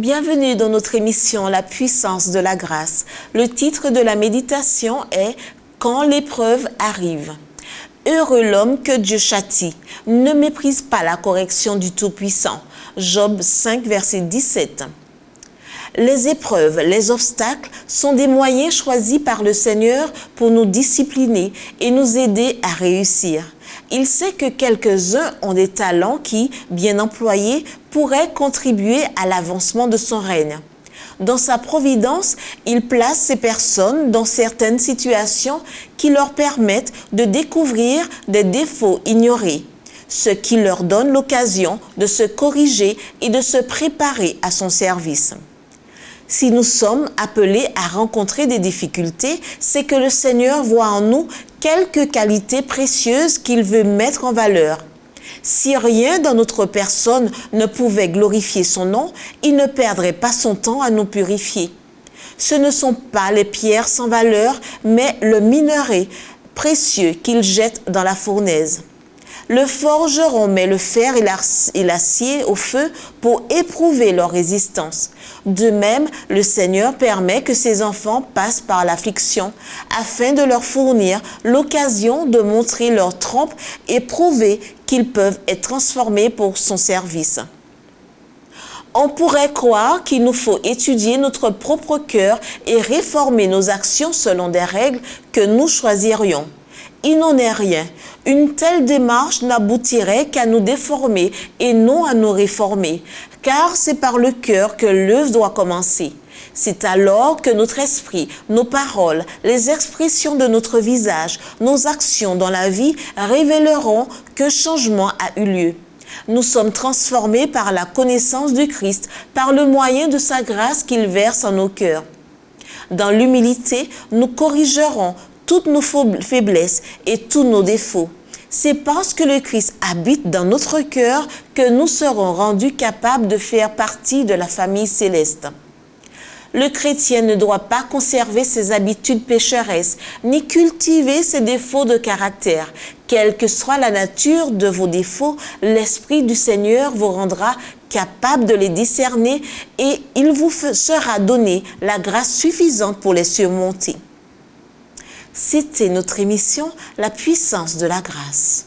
Bienvenue dans notre émission La puissance de la grâce. Le titre de la méditation est « Quand l'épreuve arrive ». Heureux l'homme que Dieu châtie. Ne méprise pas la correction du Tout-Puissant. Job 5, verset 17. Les épreuves, les obstacles sont des moyens choisis par le Seigneur pour nous discipliner et nous aider à réussir. Il sait que quelques-uns ont des talents qui, bien employés, pourraient contribuer à l'avancement de son règne. Dans sa providence, il place ces personnes dans certaines situations qui leur permettent de découvrir des défauts ignorés, ce qui leur donne l'occasion de se corriger et de se préparer à son service. Si nous sommes appelés à rencontrer des difficultés, c'est que le Seigneur voit en nous quelques qualités précieuses qu'il veut mettre en valeur. Si rien dans notre personne ne pouvait glorifier son nom, il ne perdrait pas son temps à nous purifier. Ce ne sont pas les pierres sans valeur, mais le minerai précieux qu'il jette dans la fournaise. Le forgeron met le fer et l'acier au feu pour éprouver leur résistance. De même, le Seigneur permet que ses enfants passent par l'affliction afin de leur fournir l'occasion de montrer leur trompe et prouver qu'ils peuvent être transformés pour son service. On pourrait croire qu'il nous faut étudier notre propre cœur et réformer nos actions selon des règles que nous choisirions. Il n'en est rien. Une telle démarche n'aboutirait qu'à nous déformer et non à nous réformer, car c'est par le cœur que l'œuvre doit commencer. C'est alors que notre esprit, nos paroles, les expressions de notre visage, nos actions dans la vie révéleront qu'un changement a eu lieu. Nous sommes transformés par la connaissance du Christ, par le moyen de sa grâce qu'il verse en nos cœurs. Dans l'humilité, nous corrigerons toutes nos faiblesses et tous nos défauts. C'est parce que le Christ habite dans notre cœur que nous serons rendus capables de faire partie de la famille céleste. Le chrétien ne doit pas conserver ses habitudes pécheresses, ni cultiver ses défauts de caractère. Quelle que soit la nature de vos défauts, l'Esprit du Seigneur vous rendra capable de les discerner et il vous sera donné la grâce suffisante pour les surmonter. C'était notre émission La puissance de la grâce.